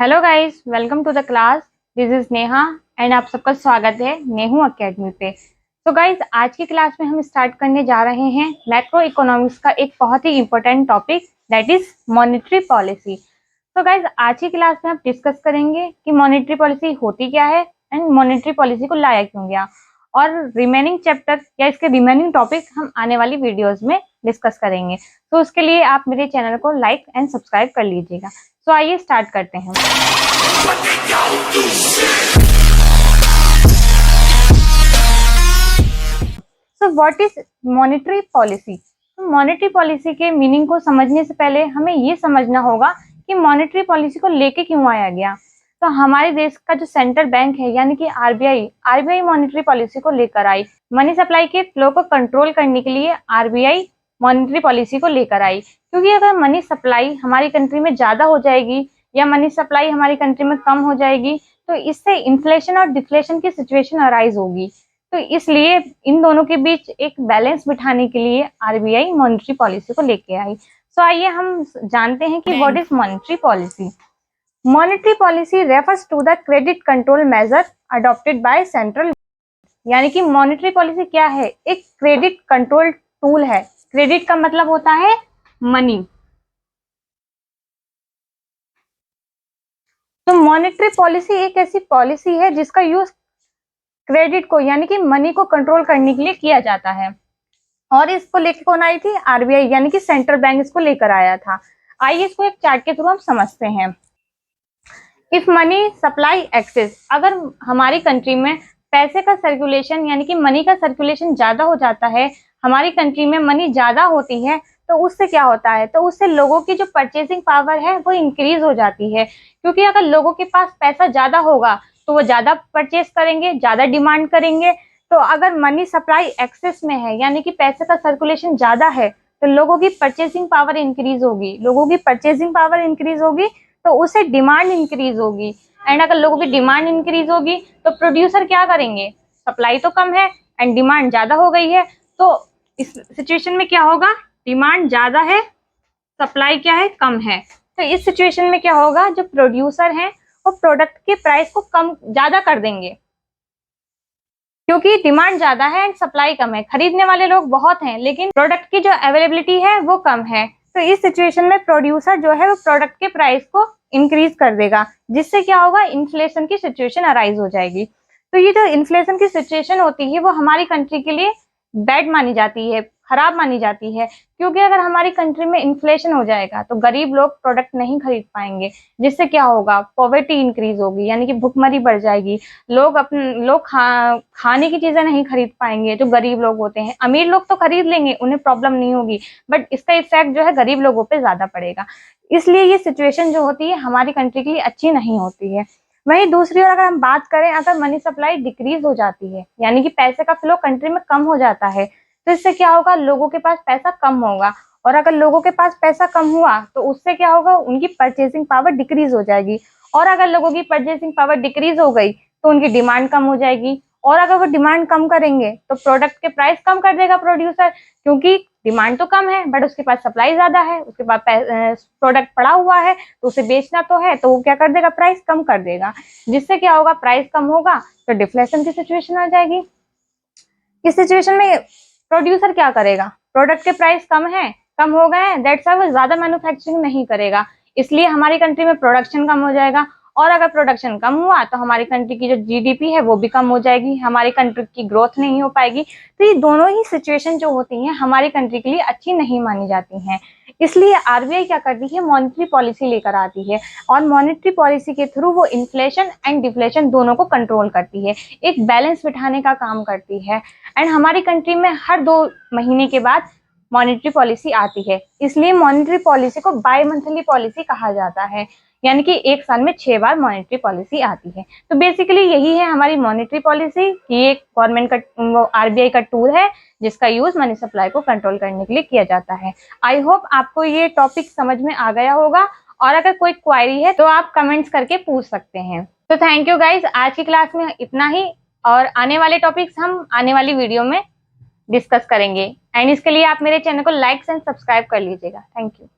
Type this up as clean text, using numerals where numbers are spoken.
Hello guys, welcome to the class. This is Neha and आप सबका स्वागत है नेहू एकेडमी पे। तो गाइस, आज की क्लास में हम स्टार्ट करने जा रहे हैं मैक्रो इकोनॉमिक्स का एक बहुत ही important topic, that is monetary policy. तो गाइस, आज की क्लास में हम डिस्कस करेंगे कि मॉनेटरी पॉलिसी होती क्या है एंड मॉनेटरी पॉलिसी को लाया क्यों गया, और रिमेनिंग चैप्टर या इसके रिमेनिंग टॉपिक हम आने वाली वीडियोज में डिस्कस करेंगे। तो उसके लिए आप मेरे चैनल को लाइक एंड सब्सक्राइब कर लीजिएगा। तो आइए स्टार्ट करते हैं। So what is monetary policy? Monetary policy के मीनिंग को समझने से पहले हमें ये समझना होगा कि मॉनेटरी पॉलिसी को लेके क्यों आया गया। तो हमारे देश का जो सेंट्रल बैंक है यानी कि आरबीआई मॉनेटरी पॉलिसी को लेकर आई। मनी सप्लाई के फ्लो को कंट्रोल करने के लिए आरबीआई मॉनेटरी पॉलिसी को लेकर आई, क्योंकि अगर मनी सप्लाई हमारी कंट्री में ज्यादा हो जाएगी या मनी सप्लाई हमारी कंट्री में कम हो जाएगी तो इससे इन्फ्लेशन और डिफ्लेशन की सिचुएशन अराइज होगी। तो इसलिए इन दोनों के बीच एक बैलेंस बिठाने के लिए आरबीआई मॉनेटरी पॉलिसी को लेके आई। सो आइए हम जानते हैं कि what is monetary policy. Monetary policy refers to the credit control measure adopted by central. यानी कि मॉनेटरी पॉलिसी क्या है? एक क्रेडिट कंट्रोल टूल है। क्रेडिट का मतलब होता है मनी। तो मॉनेटरी पॉलिसी एक ऐसी पॉलिसी है जिसका यूज क्रेडिट को यानी कि मनी को कंट्रोल करने के लिए किया जाता है। और इसको लेकर कौन आई थी? आरबीआई यानी कि सेंट्रल बैंक इसको लेकर आया था। आइए इसको एक चार्ट के थ्रू हम समझते हैं। इफ मनी सप्लाई एक्सेस, अगर हमारी कंट्री में पैसे का सर्कुलेशन यानी कि मनी का सर्कुलेशन ज्यादा हो जाता है, हमारी कंट्री में मनी ज्यादा होती है, तो उससे क्या होता है? तो उससे लोगों की जो परचेसिंग पावर है वो इंक्रीज हो जाती है। क्योंकि अगर लोगों के पास पैसा ज्यादा होगा तो वो ज्यादा परचेस करेंगे, ज्यादा डिमांड करेंगे। तो अगर मनी सप्लाई एक्सेस में है यानी कि पैसे का सर्कुलेशन ज्यादा है तो लोगों की परचेसिंग पावर इंक्रीज होगी। लोगों की परचेसिंग पावर इंक्रीज होगी तो उससे डिमांड इंक्रीज होगी। एंड अगर लोगों की डिमांड इंक्रीज होगी तो प्रोड्यूसर क्या करेंगे? सप्लाई तो कम है एंड डिमांड ज्यादा हो गई है, तो इस सिचुएशन में क्या होगा? डिमांड ज्यादा है, सप्लाई क्या है? कम है। तो इस सिचुएशन में क्या होगा? जो प्रोड्यूसर हैं वो प्रोडक्ट के प्राइस को कम ज्यादा कर देंगे, क्योंकि डिमांड ज्यादा है एंड सप्लाई कम है। खरीदने वाले लोग बहुत हैं लेकिन प्रोडक्ट की जो अवेलेबिलिटी है वो कम है। तो इस सिचुएशन में प्रोड्यूसर जो है वो प्रोडक्ट के प्राइस को इंक्रीज कर देगा, जिससे क्या होगा? इन्फ्लेशन की सिचुएशन अराइज हो जाएगी। तो ये जो इन्फ्लेशन की सिचुएशन होती है वो हमारी कंट्री के लिए बैड मानी जाती है, खराब मानी जाती है। क्योंकि अगर हमारी कंट्री में इन्फ्लेशन हो जाएगा तो गरीब लोग प्रोडक्ट नहीं खरीद पाएंगे, जिससे क्या होगा? पॉवर्टी इंक्रीज होगी यानी कि भुखमरी बढ़ जाएगी। लोग खाने की चीजें नहीं खरीद पाएंगे। जो गरीब लोग होते हैं, अमीर लोग तो खरीद लेंगे, उन्हें प्रॉब्लम नहीं होगी, बट इसका इफेक्ट जो है गरीब लोगों पे ज्यादा पड़ेगा। इसलिए ये सिचुएशन जो होती है हमारी कंट्री के लिए अच्छी नहीं होती है। वहीं दूसरी ओर अगर हम बात करें, अगर मनी सप्लाई डिक्रीज हो जाती है यानी कि पैसे का फ्लो कंट्री में कम हो जाता है, तो इससे क्या होगा? लोगों के पास पैसा कम होगा। और अगर लोगों के पास पैसा कम हुआ तो उससे क्या होगा? उनकी परचेसिंग पावर डिक्रीज हो जाएगी। और अगर लोगों की परचेसिंग पावर डिक्रीज हो गई तो उनकी डिमांड कम हो जाएगी। और अगर वो डिमांड कम करेंगे तो प्रोडक्ट के प्राइस कम कर देगा प्रोड्यूसर, क्योंकि डिमांड तो कम है बट उसके पास सप्लाई ज्यादा है, उसके पास प्रोडक्ट पड़ा हुआ है तो उसे बेचना तो है, तो वो क्या कर देगा? प्राइस कम कर देगा। जिससे क्या होगा? प्राइस कम होगा तो डिफ्लेशन की सिचुएशन आ जाएगी। इस सिचुएशन में प्रोड्यूसर क्या करेगा? प्रोडक्ट के प्राइस कम हो गए हैं, दैट्स व्हाई वो ज्यादा मैन्युफैक्चरिंग नहीं करेगा। इसलिए हमारी कंट्री में प्रोडक्शन कम हो जाएगा। और अगर प्रोडक्शन कम हुआ तो हमारी कंट्री की जो जीडीपी है वो भी कम हो जाएगी, हमारी कंट्री की ग्रोथ नहीं हो पाएगी। तो ये दोनों ही सिचुएशन जो होती हैं हमारी कंट्री के लिए अच्छी नहीं मानी जाती हैं। इसलिए आरबीआई क्या करती है? मॉनेटरी पॉलिसी लेकर आती है, और मॉनेटरी पॉलिसी के थ्रू वो इन्फ्लेशन एंड डिफ्लेशन दोनों को कंट्रोल करती है, एक बैलेंस बिठाने का काम करती है। एंड हमारी कंट्री में हर 2 महीने के बाद मॉनेटरी पॉलिसी आती है, इसलिए मॉनेटरी पॉलिसी को बाई मंथली पॉलिसी कहा जाता है। यानी कि एक साल में 6 बार मॉनेटरी पॉलिसी आती है। तो बेसिकली यही है हमारी मॉनेटरी पॉलिसी। ये एक गवर्नमेंट का आरबीआई का टूल है जिसका यूज मनी सप्लाई को कंट्रोल करने के लिए किया जाता है। आई होप आपको ये टॉपिक समझ में आ गया होगा, और अगर कोई क्वायरी है तो आप कमेंट्स करके पूछ सकते हैं। तो थैंक यू गाइज, आज की क्लास में इतना ही, और आने वाले टॉपिक्स हम आने वाली वीडियो में डिस्कस करेंगे। एंड इसके लिए आप मेरे चैनल को लाइक एंड सब्सक्राइब कर लीजिएगा। Thank you.